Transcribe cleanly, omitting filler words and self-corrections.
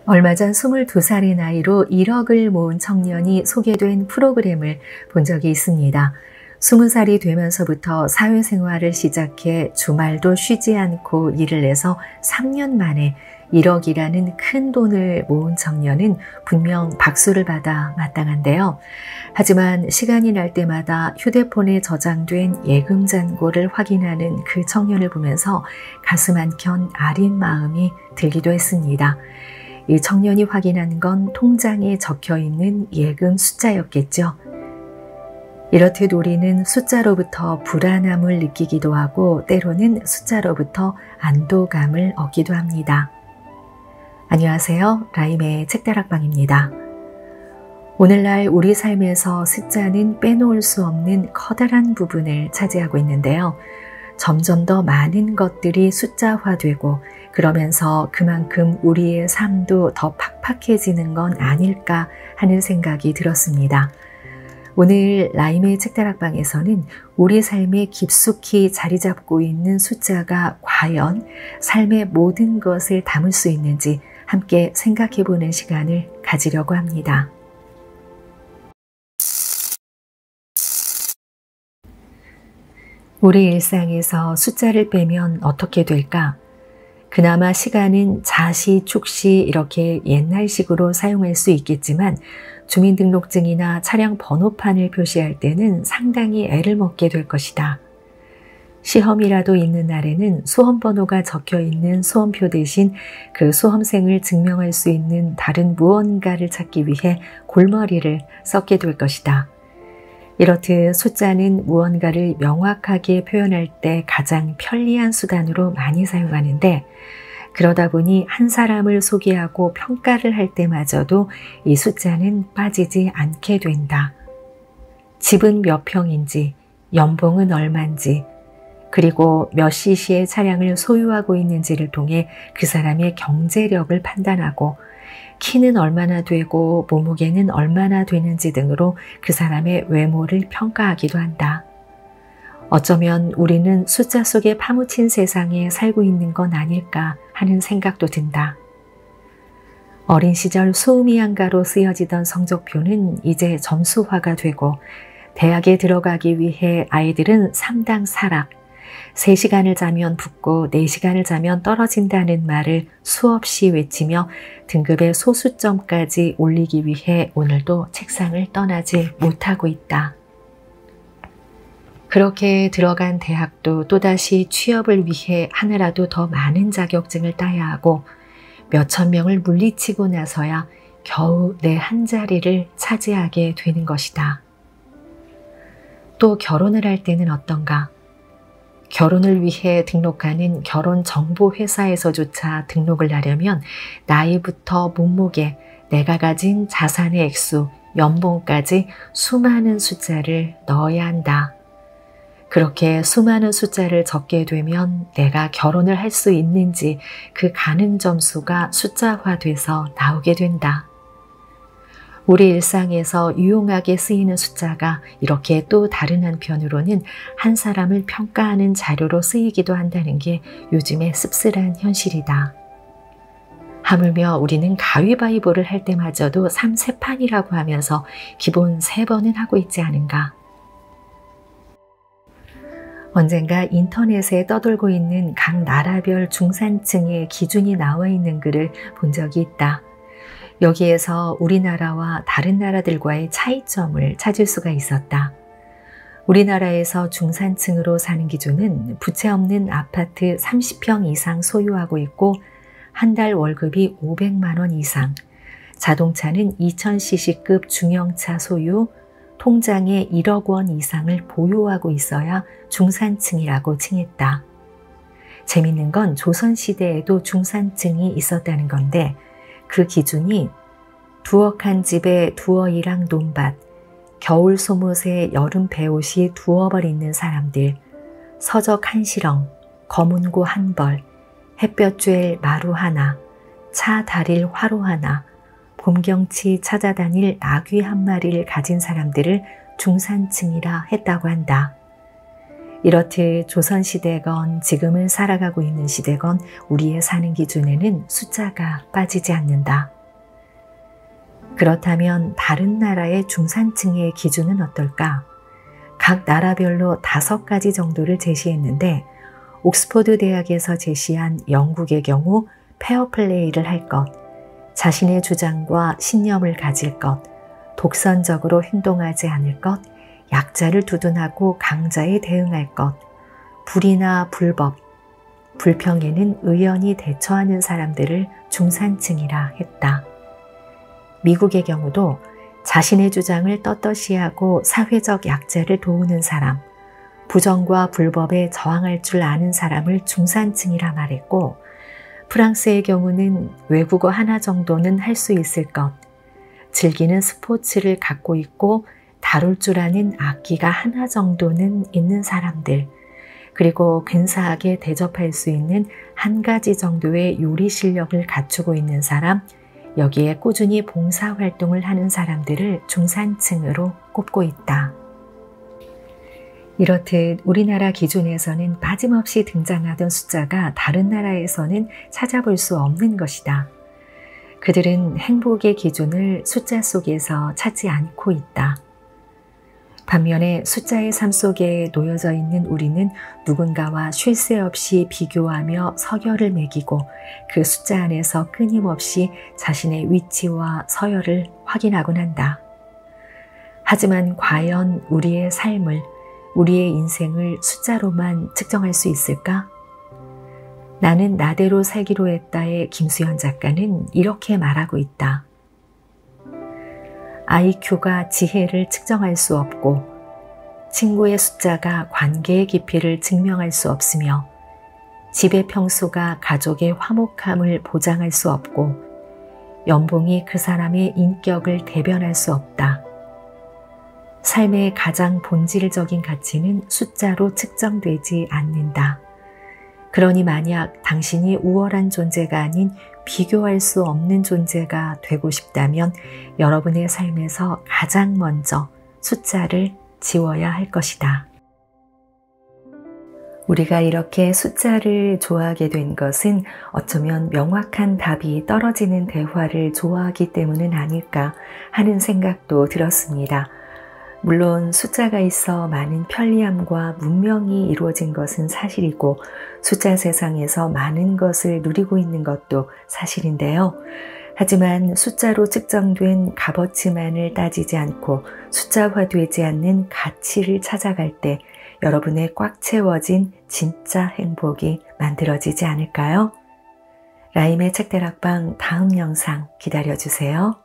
얼마 전 22살의 나이로 1억을 모은 청년이 소개된 프로그램을 본 적이 있습니다. 20살이 되면서부터 사회생활을 시작해 주말도 쉬지 않고 일을 해서 3년 만에 1억이라는 큰 돈을 모은 청년은 분명 박수를 받아 마땅한데요. 하지만 시간이 날 때마다 휴대폰에 저장된 예금 잔고를 확인하는 그 청년을 보면서 가슴 한켠 아린 마음이 들기도 했습니다. 이 청년이 확인한 건 통장에 적혀있는 예금 숫자였겠죠. 이렇듯 우리는 숫자로부터 불안함을 느끼기도 하고 때로는 숫자로부터 안도감을 얻기도 합니다. 안녕하세요. 라임의 책다락방입니다. 오늘날 우리 삶에서 숫자는 빼놓을 수 없는 커다란 부분을 차지하고 있는데요. 점점 더 많은 것들이 숫자화되고 그러면서 그만큼 우리의 삶도 더 팍팍해지는 건 아닐까 하는 생각이 들었습니다. 오늘 라임의 책다락방에서는 우리 삶에 깊숙이 자리 잡고 있는 숫자가 과연 삶의 모든 것을 담을 수 있는지 함께 생각해보는 시간을 가지려고 합니다. 우리 일상에서 숫자를 빼면 어떻게 될까? 그나마 시간은 자시, 축시 이렇게 옛날식으로 사용할 수 있겠지만 주민등록증이나 차량 번호판을 표시할 때는 상당히 애를 먹게 될 것이다. 시험이라도 있는 날에는 수험번호가 적혀 있는 수험표 대신 그 수험생을 증명할 수 있는 다른 무언가를 찾기 위해 골머리를 썩게 될 것이다. 이렇듯 숫자는 무언가를 명확하게 표현할 때 가장 편리한 수단으로 많이 사용하는데 그러다 보니 한 사람을 소개하고 평가를 할 때마저도 이 숫자는 빠지지 않게 된다. 집은 몇 평인지, 연봉은 얼마인지, 그리고 몇 cc의 차량을 소유하고 있는지를 통해 그 사람의 경제력을 판단하고 키는 얼마나 되고 몸무게는 얼마나 되는지 등으로 그 사람의 외모를 평가하기도 한다. 어쩌면 우리는 숫자 속에 파묻힌 세상에 살고 있는 건 아닐까 하는 생각도 든다. 어린 시절 수음이한가로 쓰여지던 성적표는 이제 점수화가 되고 대학에 들어가기 위해 아이들은 3당 사락, 3시간을 자면 붙고 4시간을 자면 떨어진다는 말을 수없이 외치며 등급의 소수점까지 올리기 위해 오늘도 책상을 떠나지 못하고 있다. 그렇게 들어간 대학도 또다시 취업을 위해 하나라도 더 많은 자격증을 따야 하고 몇천 명을 물리치고 나서야 겨우 내 한 자리를 차지하게 되는 것이다. 또 결혼을 할 때는 어떤가? 결혼을 위해 등록하는 결혼정보회사에서조차 등록을 하려면 나이부터 몸무게, 내가 가진 자산의 액수, 연봉까지 수많은 숫자를 넣어야 한다. 그렇게 수많은 숫자를 적게 되면 내가 결혼을 할 수 있는지 그 가능 점수가 숫자화돼서 나오게 된다. 우리 일상에서 유용하게 쓰이는 숫자가 이렇게 또 다른 한편으로는 한 사람을 평가하는 자료로 쓰이기도 한다는 게 요즘의 씁쓸한 현실이다. 하물며 우리는 가위바위보를 할 때마저도 3세판이라고 하면서 기본 3번은 하고 있지 않은가. 언젠가 인터넷에 떠돌고 있는 각 나라별 중산층의 기준이 나와 있는 글을 본 적이 있다. 여기에서 우리나라와 다른 나라들과의 차이점을 찾을 수가 있었다. 우리나라에서 중산층으로 사는 기준은 부채 없는 아파트 30평 이상 소유하고 있고 한 달 월급이 500만 원 이상, 자동차는 2000cc급 중형차 소유, 통장에 1억 원 이상을 보유하고 있어야 중산층이라고 칭했다. 재밌는 건 조선시대에도 중산층이 있었다는 건데 그 기준이 두억 한 집에 두어이랑 논밭, 겨울 소못에 여름 배옷이 두어 벌 있는 사람들, 서적 한 시렁, 검은고 한 벌, 햇볕 쬐일 마루 하나, 차 다릴 화로 하나, 봄경치 찾아다닐 나귀 한 마리를 가진 사람들을 중산층이라 했다고 한다. 이렇듯 조선시대건 지금을 살아가고 있는 시대건 우리의 사는 기준에는 숫자가 빠지지 않는다. 그렇다면 다른 나라의 중산층의 기준은 어떨까? 각 나라별로 5가지 정도를 제시했는데 옥스퍼드 대학에서 제시한 영국의 경우 페어플레이를 할 것, 자신의 주장과 신념을 가질 것, 독선적으로 행동하지 않을 것, 약자를 두둔하고 강자에 대응할 것, 불의나 불법, 불평에는 의연히 대처하는 사람들을 중산층이라 했다. 미국의 경우도 자신의 주장을 떳떳이하고 사회적 약자를 도우는 사람, 부정과 불법에 저항할 줄 아는 사람을 중산층이라 말했고, 프랑스의 경우는 외국어 하나 정도는 할 수 있을 것, 즐기는 스포츠를 갖고 있고 다룰 줄 아는 악기가 하나 정도는 있는 사람들, 그리고 근사하게 대접할 수 있는 한 가지 정도의 요리 실력을 갖추고 있는 사람, 여기에 꾸준히 봉사활동을 하는 사람들을 중산층으로 꼽고 있다. 이렇듯 우리나라 기준에서는 빠짐없이 등장하던 숫자가 다른 나라에서는 찾아볼 수 없는 것이다. 그들은 행복의 기준을 숫자 속에서 찾지 않고 있다. 반면에 숫자의 삶 속에 놓여져 있는 우리는 누군가와 쉴 새 없이 비교하며 서열을 매기고 그 숫자 안에서 끊임없이 자신의 위치와 서열을 확인하곤 한다. 하지만 과연 우리의 삶을, 우리의 인생을 숫자로만 측정할 수 있을까? 나는 나대로 살기로 했다의 김수현 작가는 이렇게 말하고 있다. IQ가 지혜를 측정할 수 없고 친구의 숫자가 관계의 깊이를 증명할 수 없으며 집의 평수가 가족의 화목함을 보장할 수 없고 연봉이 그 사람의 인격을 대변할 수 없다. 삶의 가장 본질적인 가치는 숫자로 측정되지 않는다. 그러니 만약 당신이 우월한 존재가 아닌 비교할 수 없는 존재가 되고 싶다면 여러분의 삶에서 가장 먼저 숫자를 지워야 할 것이다. 우리가 이렇게 숫자를 좋아하게 된 것은 어쩌면 명확한 답이 떨어지는 대화를 좋아하기 때문은 아닐까 하는 생각도 들었습니다. 물론 숫자가 있어 많은 편리함과 문명이 이루어진 것은 사실이고 숫자 세상에서 많은 것을 누리고 있는 것도 사실인데요. 하지만 숫자로 측정된 값어치만을 따지지 않고 숫자화되지 않는 가치를 찾아갈 때 여러분의 꽉 채워진 진짜 행복이 만들어지지 않을까요? 라임의 책다락방 다음 영상 기다려주세요.